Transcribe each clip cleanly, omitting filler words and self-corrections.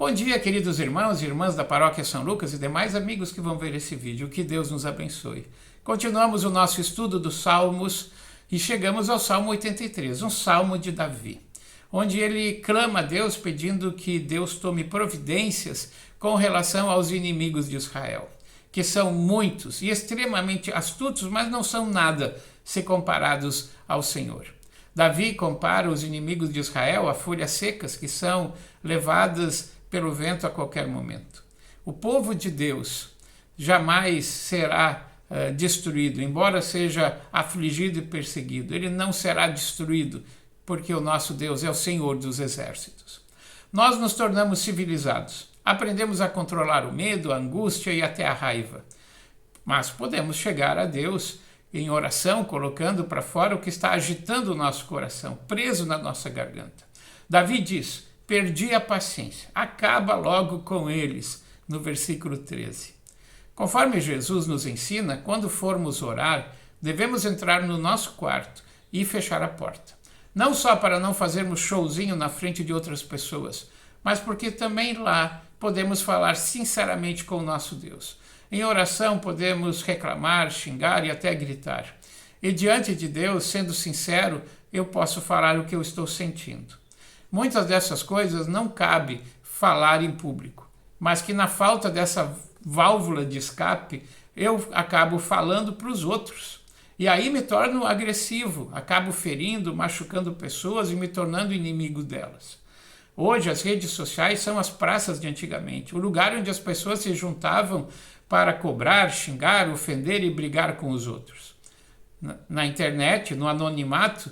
Bom dia, queridos irmãos e irmãs da Paróquia São Lucas e demais amigos que vão ver esse vídeo. Que Deus nos abençoe. Continuamos o nosso estudo dos Salmos e chegamos ao Salmo 83, um salmo de Davi, onde ele clama a Deus pedindo que Deus tome providências com relação aos inimigos de Israel, que são muitos e extremamente astutos, mas não são nada se comparados ao Senhor. Davi compara os inimigos de Israel a folhas secas que são levadas pelo vento a qualquer momento. O povo de Deus jamais será destruído, embora seja afligido e perseguido. Ele não será destruído, porque o nosso Deus é o Senhor dos exércitos. Nós nos tornamos civilizados, aprendemos a controlar o medo, a angústia e até a raiva. Mas podemos chegar a Deus em oração, colocando para fora o que está agitando o nosso coração, preso na nossa garganta. Davi diz: perdi a paciência, acaba logo com eles, no versículo 13. Conforme Jesus nos ensina, quando formos orar, devemos entrar no nosso quarto e fechar a porta. Não só para não fazermos showzinho na frente de outras pessoas, mas porque também lá podemos falar sinceramente com o nosso Deus. Em oração podemos reclamar, xingar e até gritar. E diante de Deus, sendo sincero, eu posso falar o que eu estou sentindo. Muitas dessas coisas não cabe falar em público, mas que na falta dessa válvula de escape, eu acabo falando para os outros. E aí me torno agressivo, acabo ferindo, machucando pessoas e me tornando inimigo delas. Hoje as redes sociais são as praças de antigamente, o lugar onde as pessoas se juntavam para cobrar, xingar, ofender e brigar com os outros. Na internet, no anonimato,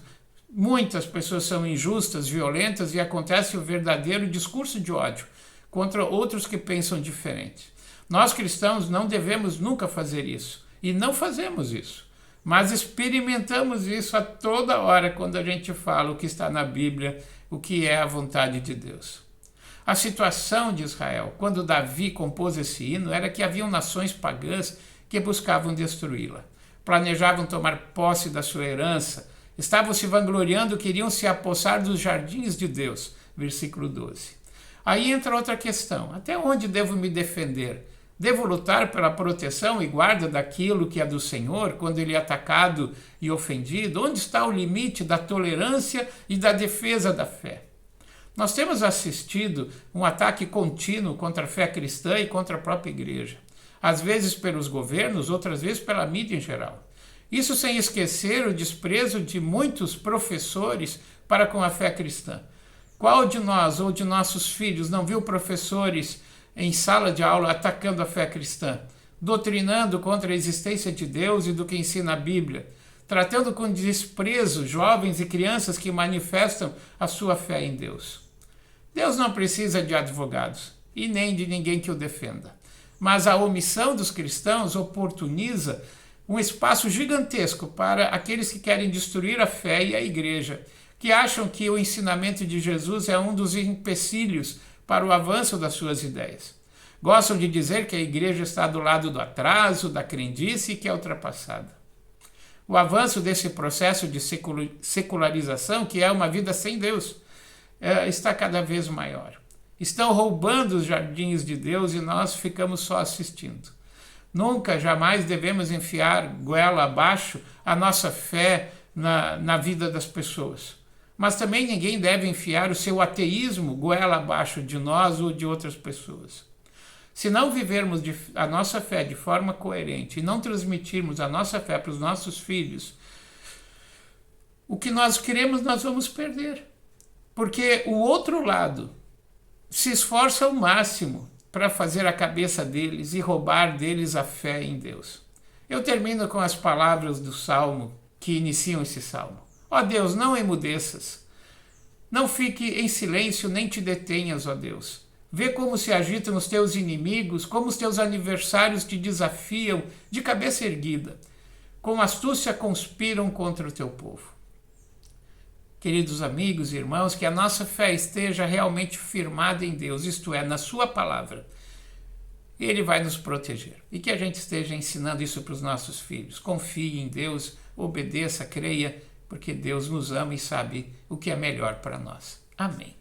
muitas pessoas são injustas, violentas e acontece o verdadeiro discurso de ódio contra outros que pensam diferente. Nós cristãos não devemos nunca fazer isso e não fazemos isso, mas experimentamos isso a toda hora quando a gente fala o que está na Bíblia, o que é a vontade de Deus. A situação de Israel, quando Davi compôs esse hino, era que haviam nações pagãs que buscavam destruí-la, planejavam tomar posse da sua herança, estavam se vangloriando, queriam se apossar dos jardins de Deus. Versículo 12. Aí entra outra questão. Até onde devo me defender? Devo lutar pela proteção e guarda daquilo que é do Senhor, quando ele é atacado e ofendido? Onde está o limite da tolerância e da defesa da fé? Nós temos assistido um ataque contínuo contra a fé cristã e contra a própria igreja. Às vezes pelos governos, outras vezes pela mídia em geral. Isso sem esquecer o desprezo de muitos professores para com a fé cristã. Qual de nós ou de nossos filhos não viu professores em sala de aula atacando a fé cristã, doutrinando contra a existência de Deus e do que ensina a Bíblia, tratando com desprezo jovens e crianças que manifestam a sua fé em Deus? Deus não precisa de advogados e nem de ninguém que o defenda, mas a omissão dos cristãos oportuniza um espaço gigantesco para aqueles que querem destruir a fé e a igreja, que acham que o ensinamento de Jesus é um dos empecilhos para o avanço das suas ideias. Gostam de dizer que a igreja está do lado do atraso, da crendice e que é ultrapassada. O avanço desse processo de secularização, que é uma vida sem Deus, está cada vez maior. Estão roubando os jardins de Deus e nós ficamos só assistindo. Nunca, jamais devemos enfiar goela abaixo a nossa fé na vida das pessoas. Mas também ninguém deve enfiar o seu ateísmo goela abaixo de nós ou de outras pessoas. Se não vivermos a nossa fé de forma coerente e não transmitirmos a nossa fé para os nossos filhos, o que nós queremos nós vamos perder. Porque o outro lado se esforça ao máximo para fazer a cabeça deles e roubar deles a fé em Deus. Eu termino com as palavras do Salmo que iniciam esse Salmo. Ó Deus, não emudeças, não fique em silêncio, nem te detenhas, ó Deus. Vê como se agitam os teus inimigos, como os teus adversários te desafiam de cabeça erguida. Com astúcia conspiram contra o teu povo. Queridos amigos e irmãos, que a nossa fé esteja realmente firmada em Deus, isto é, na sua palavra. Ele vai nos proteger. E que a gente esteja ensinando isso para os nossos filhos. Confie em Deus, obedeça, creia, porque Deus nos ama e sabe o que é melhor para nós. Amém.